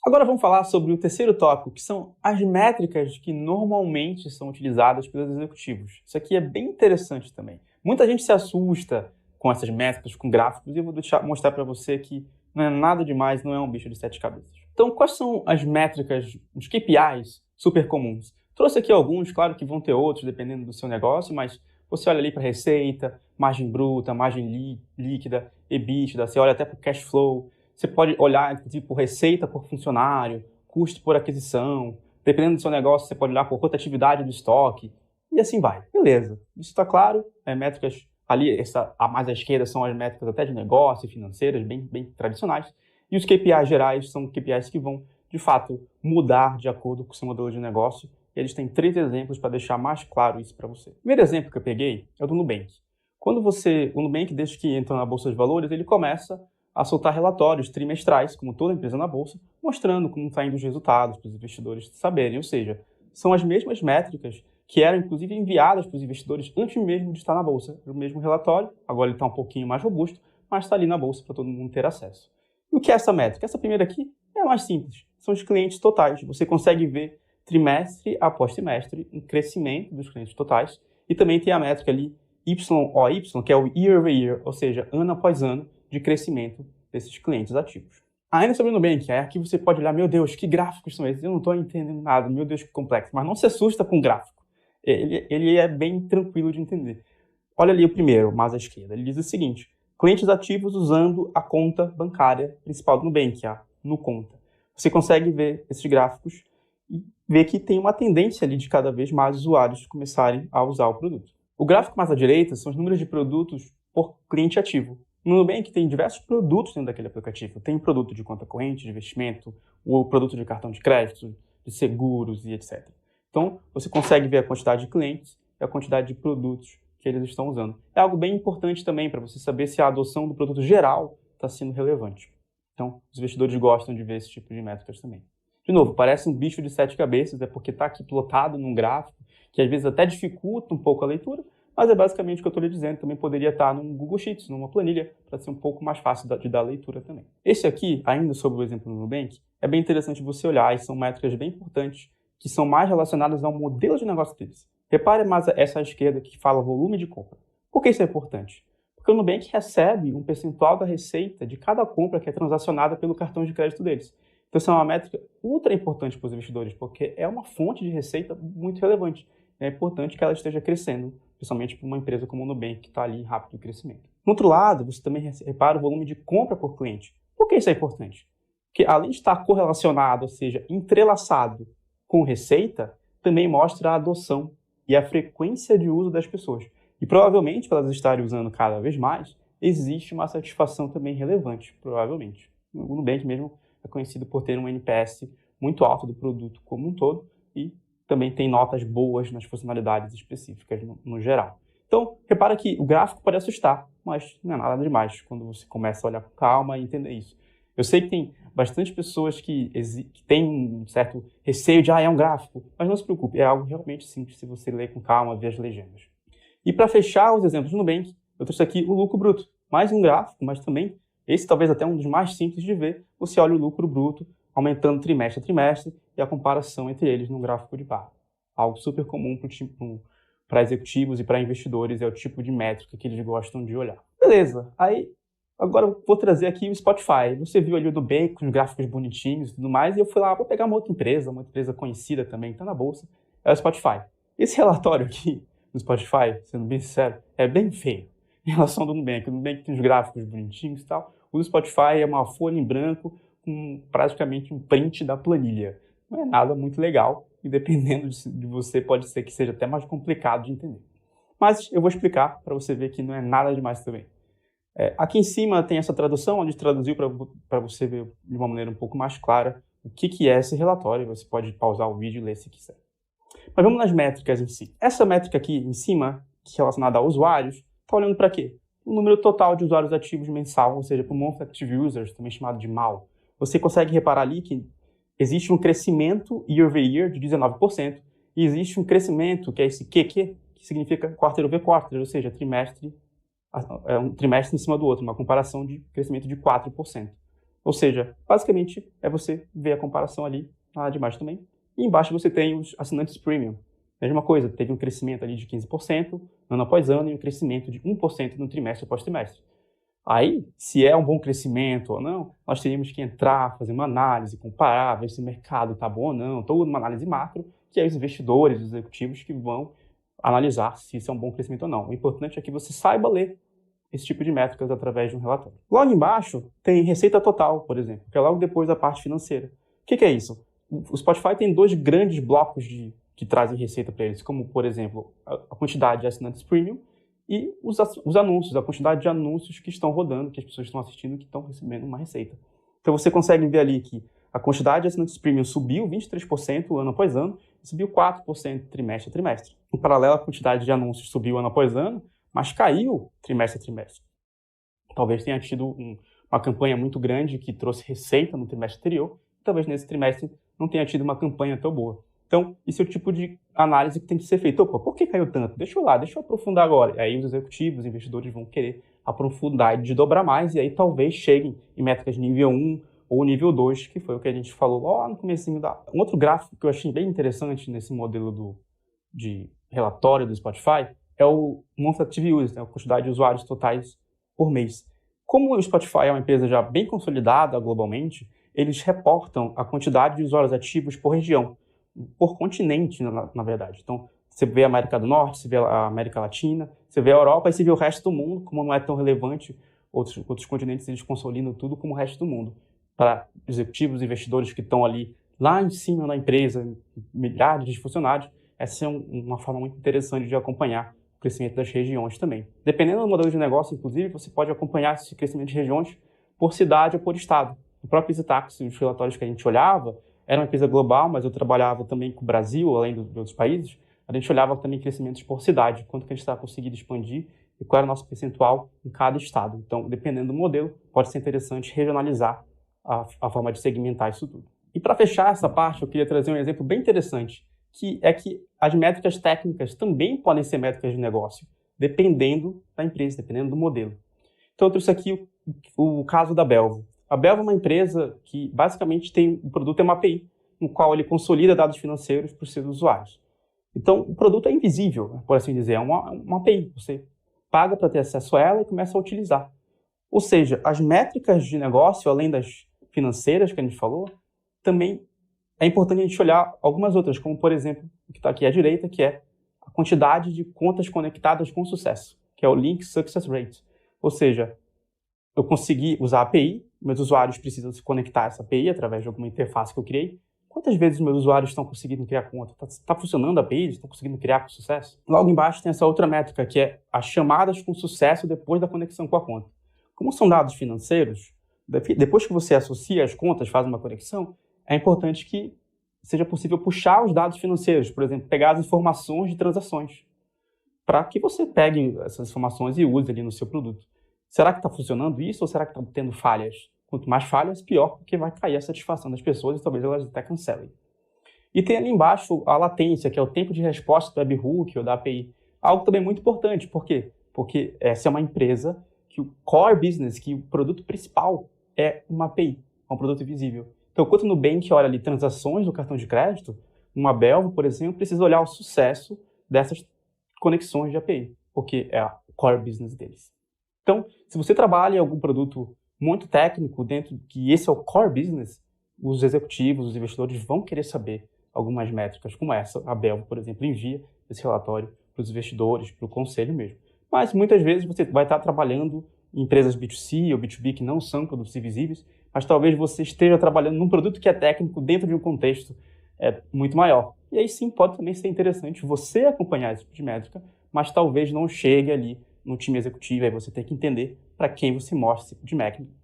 Agora vamos falar sobre o terceiro tópico, que são as métricas que normalmente são utilizadas pelos executivos. Isso aqui é bem interessante também. Muita gente se assusta com essas métricas, com gráficos, e eu vou mostrar para você que não é nada demais, não é um bicho de sete cabeças. Então, quais são as métricas, os KPIs super comuns? Trouxe aqui alguns, claro que vão ter outros, dependendo do seu negócio, mas você olha ali para receita, margem bruta, margem líquida, EBITDA, você olha até para o cash flow. Você pode olhar, inclusive, por receita por funcionário, custo por aquisição. Dependendo do seu negócio, você pode olhar por rotatividade do estoque. E assim vai. Beleza. Isso está claro. Métricas ali, a mais à esquerda, são as métricas até de negócio e financeiras, bem tradicionais. E os KPIs gerais são KPIs que vão, de fato, mudar de acordo com o seu modelo de negócio. Eles têm 3 exemplos para deixar mais claro isso para você. O primeiro exemplo que eu peguei é o do Nubank. O Nubank, desde que entra na Bolsa de Valores, ele começa a soltar relatórios trimestrais, como toda empresa na Bolsa, mostrando como estão indo os resultados para os investidores saberem. Ou seja, são as mesmas métricas que eram, inclusive, enviadas para os investidores antes mesmo de estar na Bolsa. O mesmo relatório, agora ele está um pouquinho mais robusto, mas está ali na Bolsa para todo mundo ter acesso. E o que é essa métrica? Essa primeira aqui é a mais simples. São os clientes totais. Você consegue ver trimestre após trimestre um crescimento dos clientes totais. E também tem a métrica ali YOY, que é o year over year, ou seja, ano após ano, de crescimento desses clientes ativos. Ainda sobre o Nubank, aqui você pode olhar, meu Deus, que gráficos são esses? Eu não estou entendendo nada, meu Deus, que complexo. Mas não se assusta com o gráfico. Ele é bem tranquilo de entender. Olha ali o primeiro, mais à esquerda. Ele diz o seguinte: clientes ativos usando a conta bancária principal do Nubank, a NuConta. Você consegue ver esses gráficos e ver que tem uma tendência ali de cada vez mais usuários começarem a usar o produto. O gráfico mais à direita são os números de produtos por cliente ativo. No Nubank tem diversos produtos dentro daquele aplicativo. Tem produto de conta corrente, de investimento, o produto de cartão de crédito, de seguros e etc. Então, você consegue ver a quantidade de clientes e a quantidade de produtos que eles estão usando. É algo bem importante também para você saber se a adoção do produto geral está sendo relevante. Então, os investidores gostam de ver esse tipo de métricas também. De novo, parece um bicho de 7 cabeças, é porque está aqui plotado num gráfico que às vezes até dificulta um pouco a leitura, mas é basicamente o que eu estou lhe dizendo. Também poderia estar num Google Sheets, numa planilha, para ser um pouco mais fácil de dar leitura também. Esse aqui, ainda sobre o exemplo do Nubank, é bem interessante você olhar, e são métricas bem importantes, que são mais relacionadas ao modelo de negócio deles. Repare mais essa à esquerda que fala volume de compra. Por que isso é importante? Porque o Nubank recebe um percentual da receita de cada compra que é transacionada pelo cartão de crédito deles. Então, isso é uma métrica ultra importante para os investidores, porque é uma fonte de receita muito relevante. É importante que ela esteja crescendo, principalmente para uma empresa como o Nubank, que está ali em rápido crescimento. No outro lado, você também repara o volume de compra por cliente. Por que isso é importante? Porque além de estar correlacionado, ou seja, entrelaçado com receita, também mostra a adoção e a frequência de uso das pessoas. E provavelmente, para elas estarem usando cada vez mais, existe uma satisfação também relevante, provavelmente. O Nubank mesmo é conhecido por ter um NPS muito alto do produto como um todo e também tem notas boas nas funcionalidades específicas no geral. Então, repara que o gráfico pode assustar, mas não é nada demais quando você começa a olhar com calma e entender isso. Eu sei que tem bastante pessoas que têm um certo receio de, é um gráfico, mas não se preocupe, é algo realmente simples se você ler com calma, ver as legendas. E para fechar os exemplos do Nubank, eu trouxe aqui o lucro bruto. Mais um gráfico, mas também, esse talvez até um dos mais simples de ver, você olha o lucro bruto aumentando trimestre a trimestre e a comparação entre eles no gráfico de barra. Algo super comum para executivos e para investidores, é o tipo de métrica que eles gostam de olhar. Beleza, aí agora eu vou trazer aqui o Spotify. Você viu ali o Nubank com os gráficos bonitinhos e tudo mais, e eu fui lá, vou pegar uma empresa conhecida também, que está na bolsa, é o Spotify. Esse relatório aqui do Spotify, sendo bem sincero, é bem feio em relação ao Nubank. O Nubank tem os gráficos bonitinhos e tal, o do Spotify é uma folha em branco com praticamente um print da planilha. Não é nada muito legal e dependendo de você pode ser que seja até mais complicado de entender. Mas eu vou explicar para você ver que não é nada demais também. Aqui em cima tem essa tradução, onde traduziu para você ver de uma maneira um pouco mais clara o que é esse relatório. Você pode pausar o vídeo e ler se quiser. Mas vamos nas métricas em si. Essa métrica aqui em cima, que é relacionada a usuários, está olhando para quê? O número total de usuários ativos mensal, ou seja, para o Monthly Active Users, também chamado de MAU. Você consegue reparar ali que existe um crescimento year over year de 19%, e existe um crescimento, que é esse QQ, que significa quarter over quarter, ou seja, um trimestre em cima do outro, uma comparação de crescimento de 4%. Ou seja, basicamente é você ver a comparação ali, nada demais também. E embaixo você tem os assinantes premium. Mesma coisa, teve um crescimento ali de 15% ano após ano e um crescimento de 1% no trimestre após trimestre. Aí, se é um bom crescimento ou não, nós teríamos que entrar, fazer uma análise, comparar, ver se o mercado está bom ou não, toda uma análise macro, que é os investidores, os executivos que vão analisar se isso é um bom crescimento ou não. O importante é que você saiba ler esse tipo de métricas através de um relatório. Logo embaixo tem receita total, por exemplo, que é logo depois da parte financeira. O que é isso? O Spotify tem dois grandes blocos que trazem receita para eles, como, por exemplo, a quantidade de assinantes premium e os anúncios, a quantidade de anúncios que estão rodando, que as pessoas estão assistindo, que estão recebendo uma receita. Então você consegue ver ali que a quantidade de assinantes premium subiu 23% ano após ano, e subiu 4% trimestre a trimestre. Em paralelo, a quantidade de anúncios subiu ano após ano, mas caiu trimestre a trimestre. Talvez tenha tido uma campanha muito grande que trouxe receita no trimestre anterior, e talvez nesse trimestre não tenha tido uma campanha tão boa. Então, esse é o tipo de análise que tem que ser feita. Opa, por que caiu tanto? Deixa eu aprofundar agora. E aí os executivos, os investidores vão querer aprofundar e desdobrar mais, e aí talvez cheguem em métricas nível 1 ou nível 2, que foi o que a gente falou lá no comecinho Um outro gráfico que eu achei bem interessante nesse modelo de relatório do Spotify é o Monthly Active Users, né, a quantidade de usuários totais por mês. Como o Spotify é uma empresa já bem consolidada globalmente, eles reportam a quantidade de usuários ativos por região, por continente, na verdade. Então, você vê a América do Norte, você vê a América Latina, você vê a Europa e você vê o resto do mundo, como não é tão relevante, outros continentes eles consolidam tudo como o resto do mundo. Para executivos, investidores que estão ali lá em cima da empresa, milhares de funcionários, essa é uma forma muito interessante de acompanhar o crescimento das regiões também. Dependendo do modelo de negócio, inclusive, você pode acompanhar esse crescimento de regiões por cidade ou por estado. O próprio EasyTax, os relatórios que a gente olhava, era uma empresa global, mas eu trabalhava também com o Brasil, além de outros países. A gente olhava também crescimentos por cidade, quanto que a gente estava conseguindo expandir e qual era o nosso percentual em cada estado. Então, dependendo do modelo, pode ser interessante regionalizar a forma de segmentar isso tudo. E para fechar essa parte, eu queria trazer um exemplo bem interessante, que é que as métricas técnicas também podem ser métricas de negócio, dependendo da empresa, dependendo do modelo. Então, eu trouxe aqui o caso da Belvo. A Belvo é uma empresa que basicamente o produto é uma API, no qual ele consolida dados financeiros para os seus usuários. Então, o produto é invisível, por assim dizer, é uma API. Você paga para ter acesso a ela e começa a utilizar. Ou seja, as métricas de negócio, além das financeiras que a gente falou, também é importante a gente olhar algumas outras, como, por exemplo, o que está aqui à direita, que é a quantidade de contas conectadas com sucesso, que é o Link Success Rate. Ou seja, eu consegui usar a API, meus usuários precisam se conectar a essa API através de alguma interface que eu criei. Quantas vezes meus usuários estão conseguindo criar conta? Está funcionando a API? Estão conseguindo criar com sucesso? Logo embaixo tem essa outra métrica, que é as chamadas com sucesso depois da conexão com a conta. Como são dados financeiros, depois que você associa as contas, faz uma conexão, é importante que seja possível puxar os dados financeiros, por exemplo, pegar as informações de transações, para que você pegue essas informações e use ali no seu produto. Será que está funcionando isso ou será que está tendo falhas? Quanto mais falhas, pior, porque vai cair a satisfação das pessoas e talvez elas até cancelem. E tem ali embaixo a latência, que é o tempo de resposta do webhook ou da API. Algo também muito importante. Por quê? Porque essa é uma empresa que o core business, que o produto principal é uma API, é um produto invisível. Então, enquanto o Nubank olha ali transações do cartão de crédito, uma Belvo, por exemplo, precisa olhar o sucesso dessas conexões de API, porque é o core business deles. Então, se você trabalha em algum produto muito técnico dentro que esse é o core business, os executivos, os investidores vão querer saber algumas métricas como essa. A Belvo, por exemplo, envia esse relatório para os investidores, para o conselho mesmo. Mas muitas vezes você vai estar trabalhando em empresas B2C ou B2B que não são produtos invisíveis, mas talvez você esteja trabalhando num produto que é técnico dentro de um contexto muito maior. E aí sim, pode também ser interessante você acompanhar esse tipo de métrica, mas talvez não chegue ali no time executivo, aí você tem que entender para quem você mostra esse tipo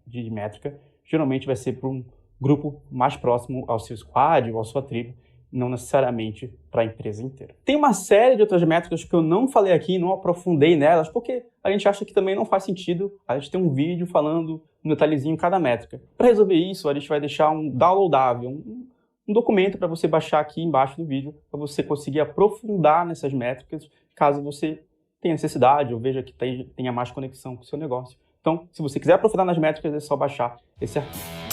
de métrica. Geralmente vai ser para um grupo mais próximo ao seu squad ou à sua tribo, não necessariamente para a empresa inteira. Tem uma série de outras métricas que eu não falei aqui, não aprofundei nelas, porque a gente acha que também não faz sentido a gente ter um vídeo falando um detalhezinho em cada métrica. Para resolver isso, a gente vai deixar um downloadável, um documento para você baixar aqui embaixo do vídeo, para você conseguir aprofundar nessas métricas, caso você tenha necessidade ou veja que tenha mais conexão com o seu negócio. Então, se você quiser aprofundar nas métricas, é só baixar esse arquivo.